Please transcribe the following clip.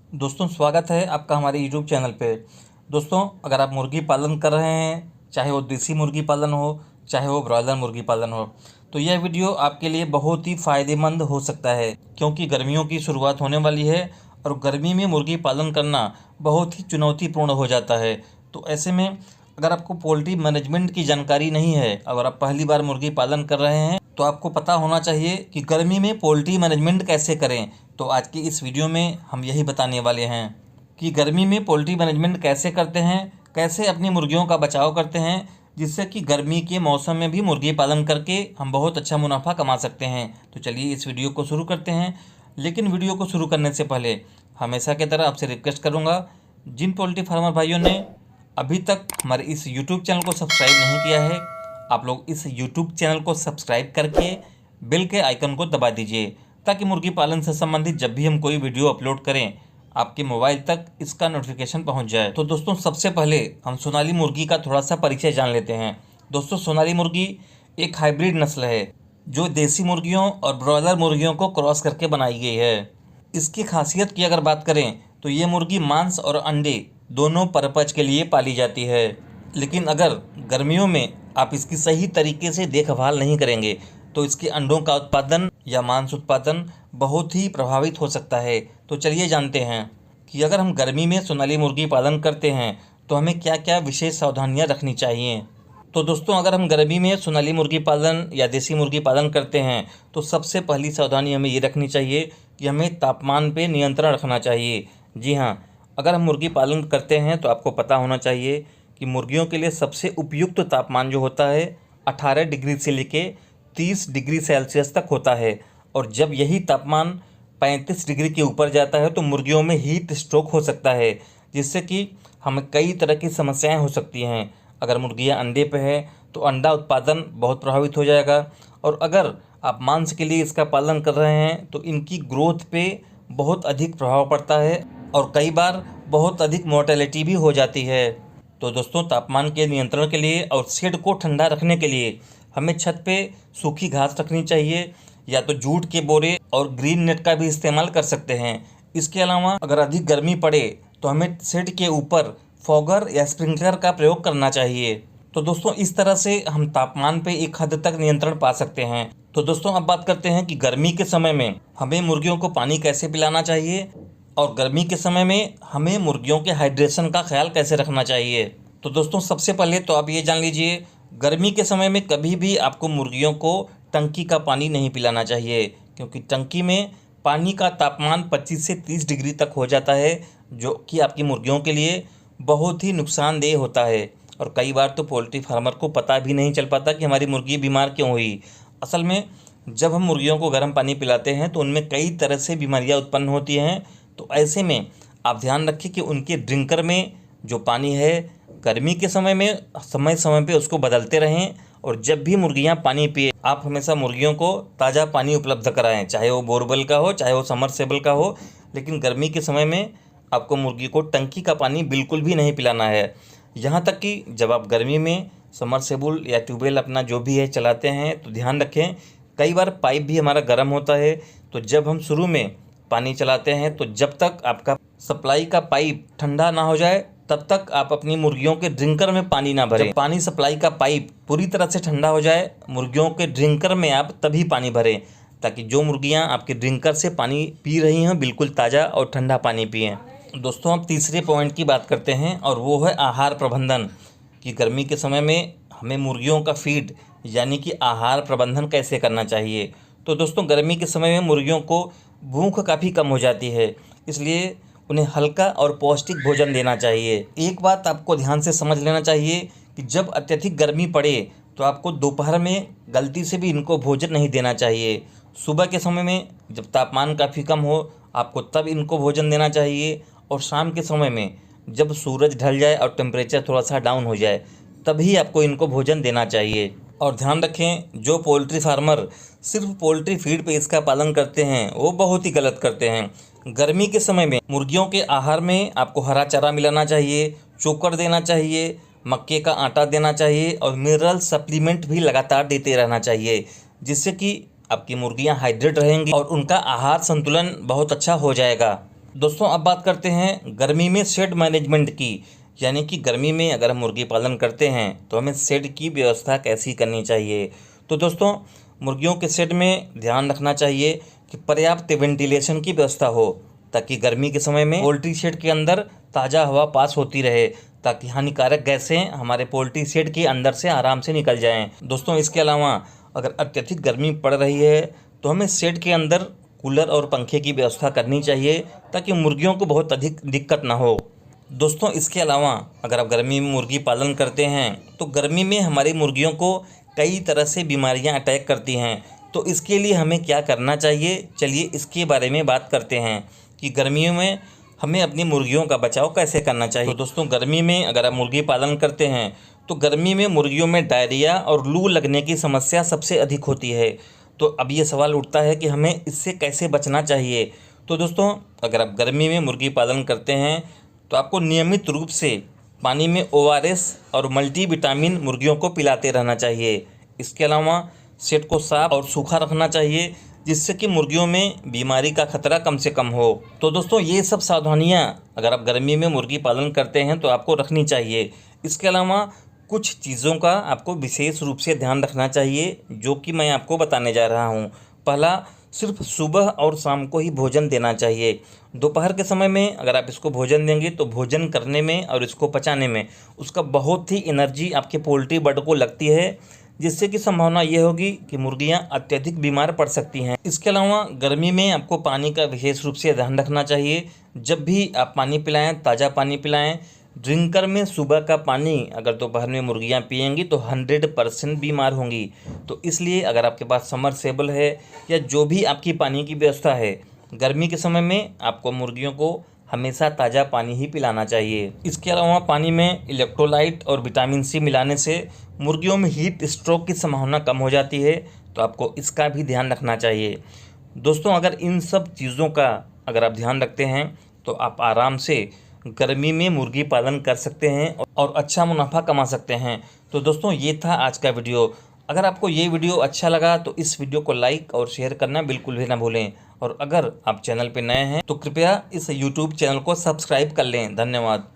दोस्तों स्वागत है आपका हमारे YouTube चैनल पे। दोस्तों अगर आप मुर्गी पालन कर रहे हैं, चाहे वो देसी मुर्गी पालन हो, चाहे वो ब्रॉयलर मुर्गी पालन हो, तो यह वीडियो आपके लिए बहुत ही फ़ायदेमंद हो सकता है, क्योंकि गर्मियों की शुरुआत होने वाली है और गर्मी में मुर्गी पालन करना बहुत ही चुनौतीपूर्ण हो जाता है। तो ऐसे में अगर आपको पोल्ट्री मैनेजमेंट की जानकारी नहीं है, अगर आप पहली बार मुर्गी पालन कर रहे हैं, तो आपको पता होना चाहिए कि गर्मी में पोल्ट्री मैनेजमेंट कैसे करें। तो आज की इस वीडियो में हम यही बताने वाले हैं कि गर्मी में पोल्ट्री मैनेजमेंट कैसे करते हैं, कैसे अपनी मुर्गियों का बचाव करते हैं, जिससे कि गर्मी के मौसम में भी मुर्गी पालन करके हम बहुत अच्छा मुनाफा कमा सकते हैं। तो चलिए इस वीडियो को शुरू करते हैं। लेकिन वीडियो को शुरू करने से पहले हमेशा की तरह आपसे रिक्वेस्ट करूँगा, जिन पोल्ट्री फार्मर भाइयों ने अभी तक हमारे इस यूट्यूब चैनल को सब्सक्राइब नहीं किया है, आप लोग इस यूट्यूब चैनल को सब्सक्राइब करके बेल के आइकन को दबा दीजिए, ताकि मुर्गी पालन से संबंधित जब भी हम कोई वीडियो अपलोड करें आपके मोबाइल तक इसका नोटिफिकेशन पहुंच जाए। तो दोस्तों सबसे पहले हम सोनाली मुर्गी का थोड़ा सा परिचय जान लेते हैं। दोस्तों सोनाली मुर्गी एक हाइब्रिड नस्ल है जो देसी मुर्गियों और ब्रॉयलर मुर्गियों को क्रॉस करके बनाई गई है। इसकी खासियत की अगर बात करें तो ये मुर्गी मांस और अंडे दोनों परपच के लिए पाली जाती है। लेकिन अगर गर्मियों में आप इसकी सही तरीके से देखभाल नहीं करेंगे तो इसके अंडों का उत्पादन या मांस उत्पादन बहुत ही प्रभावित हो सकता है। तो चलिए जानते हैं कि अगर हम गर्मी में सोनाली मुर्गी पालन करते हैं तो हमें क्या क्या विशेष सावधानियां रखनी चाहिए। तो दोस्तों अगर हम गर्मी में सोनाली मुर्गी पालन या देसी मुर्गी पालन करते हैं तो सबसे पहली सावधानी हमें ये रखनी चाहिए कि हमें तापमान पे नियंत्रण रखना चाहिए। जी हाँ, अगर हम मुर्गी पालन करते हैं तो आपको पता होना चाहिए कि मुर्गियों के लिए सबसे उपयुक्त तापमान जो होता है 18 डिग्री से लेके 30 डिग्री सेल्सियस तक होता है। और जब यही तापमान 35 डिग्री के ऊपर जाता है तो मुर्गियों में हीट स्ट्रोक हो सकता है, जिससे कि हमें कई तरह की समस्याएं हो सकती हैं। अगर मुर्गियां अंडे पे है तो अंडा उत्पादन बहुत प्रभावित हो जाएगा, और अगर आप मांस के लिए इसका पालन कर रहे हैं तो इनकी ग्रोथ पे बहुत अधिक प्रभाव पड़ता है और कई बार बहुत अधिक मोर्टेलिटी भी हो जाती है। तो दोस्तों तापमान के नियंत्रण के लिए और शेड को ठंडा रखने के लिए हमें छत पे सूखी घास रखनी चाहिए, या तो जूट के बोरे और ग्रीन नेट का भी इस्तेमाल कर सकते हैं। इसके अलावा अगर अधिक गर्मी पड़े तो हमें शेड के ऊपर फॉगर या स्प्रिंकलर का प्रयोग करना चाहिए। तो दोस्तों इस तरह से हम तापमान पे एक हद तक नियंत्रण पा सकते हैं। तो दोस्तों अब बात करते हैं कि गर्मी के समय में हमें मुर्गियों को पानी कैसे पिलाना चाहिए और गर्मी के समय में हमें मुर्गियों के हाइड्रेशन का ख्याल कैसे रखना चाहिए। तो दोस्तों सबसे पहले तो आप ये जान लीजिए, गर्मी के समय में कभी भी आपको मुर्गियों को टंकी का पानी नहीं पिलाना चाहिए, क्योंकि टंकी में पानी का तापमान 25 से 30 डिग्री तक हो जाता है, जो कि आपकी मुर्गियों के लिए बहुत ही नुकसानदेह होता है। और कई बार तो पोल्ट्री फार्मर को पता भी नहीं चल पाता कि हमारी मुर्गी बीमार क्यों हुई। असल में जब हम मुर्गियों को गर्म पानी पिलाते हैं तो उनमें कई तरह से बीमारियां उत्पन्न होती हैं। तो ऐसे में आप ध्यान रखें कि उनके ड्रिंकर में जो पानी है गर्मी के समय में समय समय पे उसको बदलते रहें, और जब भी मुर्गियां पानी पिए आप हमेशा मुर्गियों को ताज़ा पानी उपलब्ध कराएं, चाहे वो बोरवेल का हो चाहे वो समरसेबल का हो। लेकिन गर्मी के समय में आपको मुर्गी को टंकी का पानी बिल्कुल भी नहीं पिलाना है। यहाँ तक कि जब आप गर्मी में समरसेबल या ट्यूबवेल अपना जो भी है चलाते हैं तो ध्यान रखें, कई बार पाइप भी हमारा गर्म होता है। तो जब हम शुरू में पानी चलाते हैं तो जब तक आपका सप्लाई का पाइप ठंडा ना हो जाए तब तक आप अपनी मुर्गियों के ड्रिंकर में पानी ना भरें। जब पानी सप्लाई का पाइप पूरी तरह से ठंडा हो जाए मुर्गियों के ड्रिंकर में आप तभी पानी भरें, ताकि जो मुर्गियां आपके ड्रिंकर से पानी पी रही हैं बिल्कुल ताज़ा और ठंडा पानी पिएं। दोस्तों अब तीसरे पॉइंट की बात करते हैं, और वो है आहार प्रबंधन। कि गर्मी के समय में हमें मुर्गियों का फीड यानी कि आहार प्रबंधन कैसे करना चाहिए। तो दोस्तों गर्मी के समय में मुर्गियों को भूख काफ़ी कम हो जाती है, इसलिए उन्हें हल्का और पौष्टिक भोजन देना चाहिए। एक बात आपको ध्यान से समझ लेना चाहिए कि जब अत्यधिक गर्मी पड़े तो आपको दोपहर में गलती से भी इनको भोजन नहीं देना चाहिए। सुबह के समय में जब तापमान काफ़ी कम हो आपको तब इनको भोजन देना चाहिए, और शाम के समय में जब सूरज ढल जाए और टेम्परेचर थोड़ा सा डाउन हो जाए तभी आपको इनको भोजन देना चाहिए। और ध्यान रखें, जो पोल्ट्री फार्मर सिर्फ पोल्ट्री फीड पे इसका पालन करते हैं वो बहुत ही गलत करते हैं। गर्मी के समय में मुर्गियों के आहार में आपको हरा चारा मिलाना चाहिए, चोकर देना चाहिए, मक्के का आटा देना चाहिए और मिनरल सप्लीमेंट भी लगातार देते रहना चाहिए, जिससे कि आपकी मुर्गियां हाइड्रेट रहेंगी और उनका आहार संतुलन बहुत अच्छा हो जाएगा। दोस्तों अब बात करते हैं गर्मी में शेड मैनेजमेंट की, यानी कि गर्मी में अगर हम मुर्गी पालन करते हैं तो हमें शेड की व्यवस्था कैसी करनी चाहिए। तो दोस्तों मुर्गियों के शेड में ध्यान रखना चाहिए कि पर्याप्त वेंटिलेशन की व्यवस्था हो, ताकि गर्मी के समय में पोल्ट्री शेड के अंदर ताज़ा हवा पास होती रहे, ताकि हानिकारक गैसें हमारे पोल्ट्री शेड के अंदर से आराम से निकल जाएं। दोस्तों इसके अलावा अगर अत्यधिक गर्मी पड़ रही है तो हमें शेड के अंदर कूलर और पंखे की व्यवस्था करनी चाहिए, ताकि मुर्गियों को बहुत अधिक दिक्कत ना हो। दोस्तों इसके अलावा अगर आप गर्मी में मुर्गी पालन करते हैं तो गर्मी में हमारी मुर्गियों को कई तरह से बीमारियां अटैक करती हैं। तो इसके लिए हमें क्या करना चाहिए, चलिए इसके बारे में बात करते हैं कि गर्मियों में हमें अपनी मुर्गियों का बचाव कैसे करना चाहिए। तो दोस्तों गर्मी में अगर आप मुर्गी पालन करते हैं तो गर्मी में मुर्गियों में डायरिया और लू लगने की समस्या सबसे अधिक होती है। तो अब ये सवाल उठता है कि हमें इससे कैसे बचना चाहिए। तो दोस्तों अगर आप गर्मी में मुर्गी पालन करते हैं तो आपको नियमित रूप से पानी में ORS और मल्टीविटामिन मुर्गियों को पिलाते रहना चाहिए। इसके अलावा शेड को साफ और सूखा रखना चाहिए, जिससे कि मुर्गियों में बीमारी का खतरा कम से कम हो। तो दोस्तों ये सब सावधानियां अगर आप गर्मी में मुर्गी पालन करते हैं तो आपको रखनी चाहिए। इसके अलावा कुछ चीज़ों का आपको विशेष रूप से ध्यान रखना चाहिए, जो कि मैं आपको बताने जा रहा हूँ। पहला, सिर्फ सुबह और शाम को ही भोजन देना चाहिए। दोपहर के समय में अगर आप इसको भोजन देंगे तो भोजन करने में और इसको पचाने में उसका बहुत ही एनर्जी आपके पोल्ट्री बर्ड को लगती है, जिससे कि संभावना ये होगी कि मुर्गियां अत्यधिक बीमार पड़ सकती हैं। इसके अलावा गर्मी में आपको पानी का विशेष रूप से ध्यान रखना चाहिए। जब भी आप पानी पिलाएं, ताज़ा पानी पिलाएं। ड्रिंकर में सुबह का पानी अगर दोपहर में मुर्गियां पिएंगी तो 100% बीमार होंगी। तो इसलिए अगर आपके पास समरसेबल है या जो भी आपकी पानी की व्यवस्था है, गर्मी के समय में आपको मुर्गियों को हमेशा ताज़ा पानी ही पिलाना चाहिए। इसके अलावा पानी में इलेक्ट्रोलाइट और विटामिन C मिलाने से मुर्गियों में हीट स्ट्रोक की संभावना कम हो जाती है। तो आपको इसका भी ध्यान रखना चाहिए। दोस्तों अगर इन सब चीज़ों का अगर आप ध्यान रखते हैं तो आप आराम से गर्मी में मुर्गी पालन कर सकते हैं और अच्छा मुनाफा कमा सकते हैं। तो दोस्तों ये था आज का वीडियो। अगर आपको ये वीडियो अच्छा लगा तो इस वीडियो को लाइक और शेयर करना बिल्कुल भी ना भूलें। और अगर आप चैनल पर नए हैं तो कृपया इस YouTube चैनल को सब्सक्राइब कर लें। धन्यवाद।